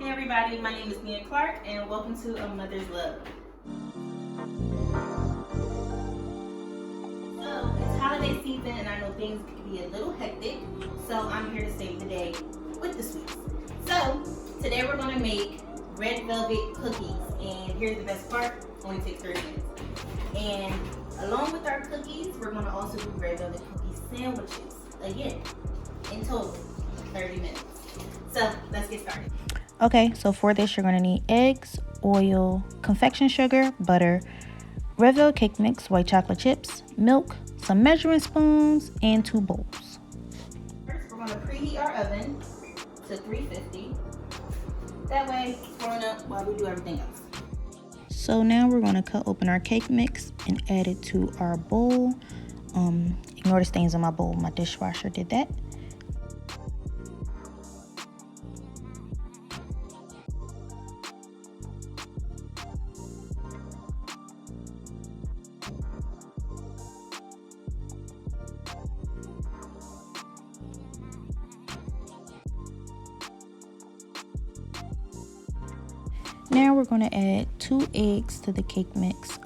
Hey everybody, my name is Nia Clark and welcome to A Mother's Love. So it's holiday season and I know things can be a little hectic, so I'm here to save the day with the sweets. So today we're going to make red velvet cookies, and here's the best part, only takes 30 minutes. And along with our cookies, we're going to also do red velvet cookie sandwiches, again, in total 30 minutes. So let's get started. Okay, so for this you're going to need eggs, oil, confection sugar, butter, red velvet cake mix, white chocolate chips, milk, some measuring spoons, and 2 bowls. First, we're going to preheat our oven to 350. That way, it's warming up while we do everything else. So now we're going to cut open our cake mix and add it to our bowl. Ignore the stains on my bowl. My dishwasher did that. Now we're going to add 2 eggs to the cake mix.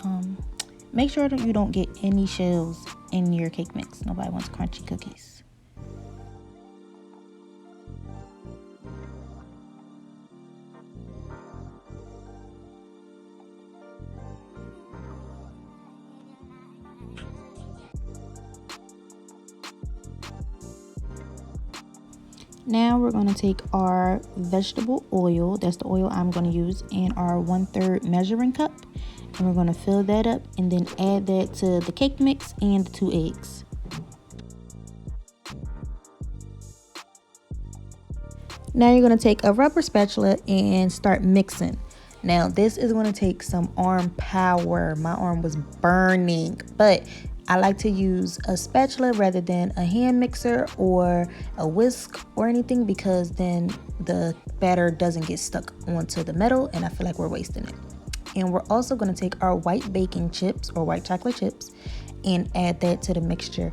Make sure that you don't get any shells in your cake mix. Nobody wants crunchy cookies. Now we're going to take our vegetable oil, that's the oil I'm going to use, and our 1/3 measuring cup, and we're going to fill that up and then add that to the cake mix and the 2 eggs. Now you're going to take a rubber spatula and start mixing. Now this is going to take some arm power. My arm was burning, but I like to use a spatula rather than a hand mixer or a whisk or anything, because then the batter doesn't get stuck onto the metal and I feel like we're wasting it. And we're also going to take our white baking chips or white chocolate chips and add that to the mixture.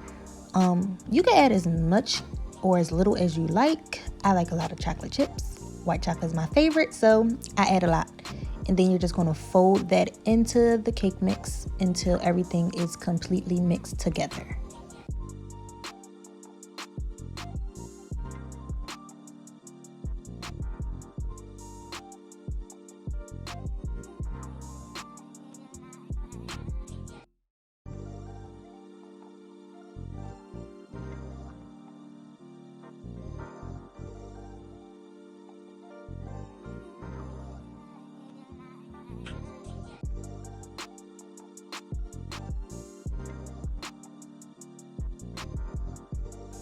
You can add as much or as little as you like. I like a lot of chocolate chips. White chocolate is my favorite, so I add a lot. And then you're just going to fold that into the cake mix until everything is completely mixed together.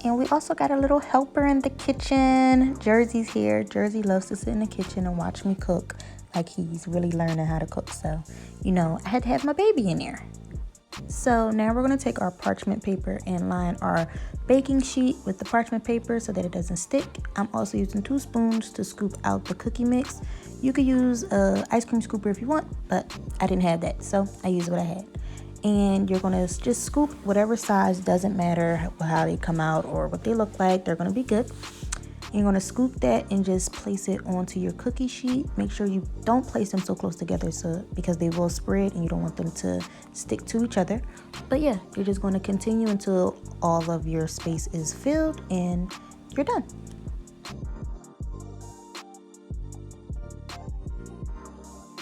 And we also got a little helper in the kitchen. Jersey's here. Jersey loves to sit in the kitchen and watch me cook, like he's really learning how to cook. So, you know, I had to have my baby in there. So now we're going to take our parchment paper and line our baking sheet with the parchment paper so that it doesn't stick. I'm also using 2 spoons to scoop out the cookie mix. You could use an ice cream scooper if you want, but I didn't have that, so I used what I had. And you're going to just scoop whatever size, doesn't matter how they come out or what they look like, they're going to be good. You're going to scoop that and just place it onto your cookie sheet. Make sure you don't place them so close together because they will spread and you don't want them to stick to each other. But yeah, you're just going to continue until all of your space is filled and you're done.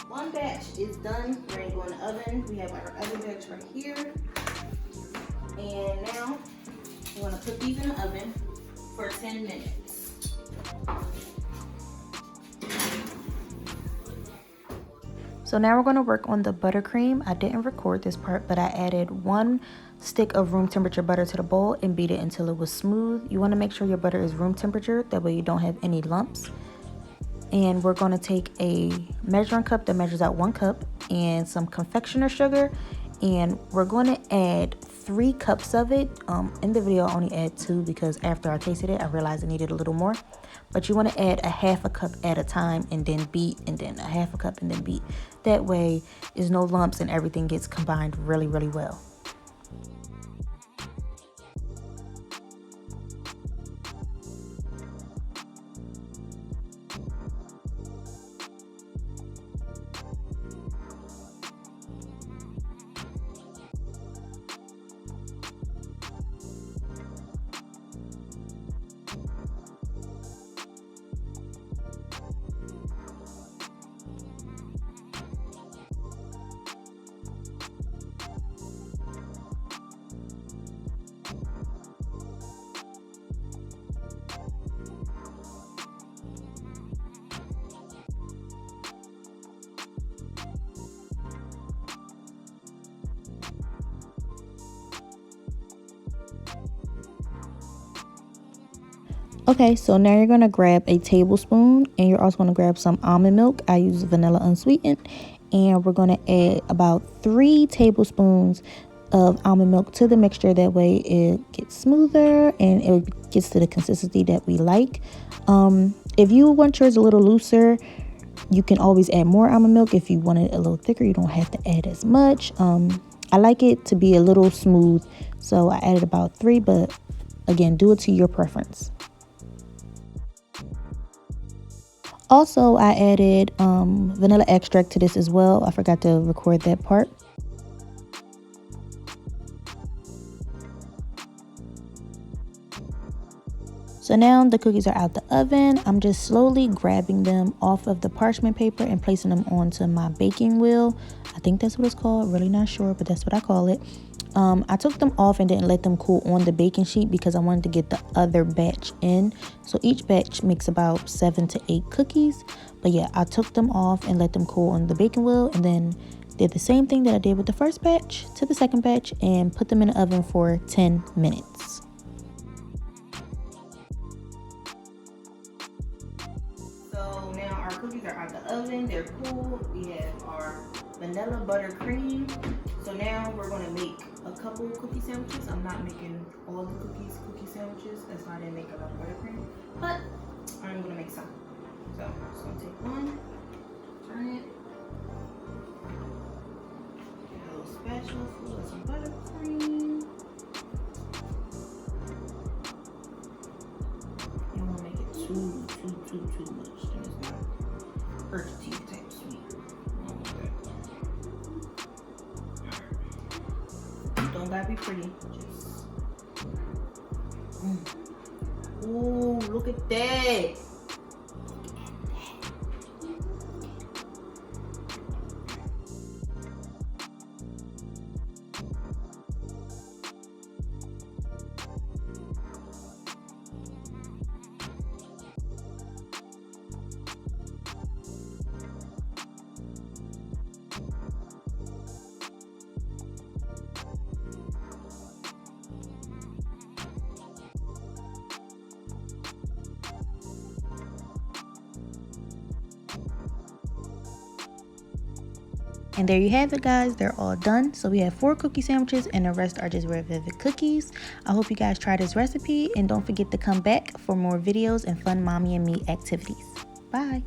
One batch is done. We're going to go in the oven. We have our other batch right here. And now we're going to put these in the oven for 10 minutes. So now we're going to work on the buttercream. I didn't record this part, but I added 1 stick of room temperature butter to the bowl and beat it until it was smooth. You want to make sure your butter is room temperature, that way you don't have any lumps. And we're going to take a measuring cup that measures out 1 cup and some confectioner sugar, and we're going to add 3 cups of it. In the video I only add 2 because after I tasted it I realized I needed a little more, but you want to add a 1/2 cup at a time and then beat, and then a 1/2 cup and then beat. That way there's no lumps and everything gets combined really well. Okay, so now you're going to grab a tablespoon and you're also going to grab some almond milk. I use vanilla unsweetened. And we're going to add about 3 tablespoons of almond milk to the mixture. That way it gets smoother and it gets to the consistency that we like. If you want yours a little looser, you can always add more almond milk. If you want it a little thicker, you don't have to add as much. I like it to be a little smooth, so I added about 3, but again, do it to your preference. Also, I added vanilla extract to this as well. I forgot to record that part. So now the cookies are out the oven. I'm just slowly grabbing them off of the parchment paper and placing them onto my baking wheel. I think that's what it's called. Really not sure, but that's what I call it. I took them off and didn't let them cool on the baking sheet because I wanted to get the other batch in. So each batch makes about 7 to 8 cookies. But yeah, I took them off and let them cool on the baking wheel, and then did the same thing that I did with the first batch to the second batch and put them in the oven for 10 minutes. So now our cookies are out the oven, they're cool. We have our vanilla butter cream. So now we're gonna make a couple cookie sandwiches. I'm not making all the cookie sandwiches. That's why I didn't make a lot of buttercream. But I'm gonna make some. So I'm just gonna take one, turn it. Get a little spatula full of some buttercream. You don't wanna make it too much. Then it's not hurt your teeth type sweet. Don't gotta be pretty. Just. Ooh, look at that. And there you have it, guys. They're all done. So we have 4 cookie sandwiches and the rest are just red velvet cookies. I hope you guys try this recipe and don't forget to come back for more videos and fun mommy and me activities. Bye.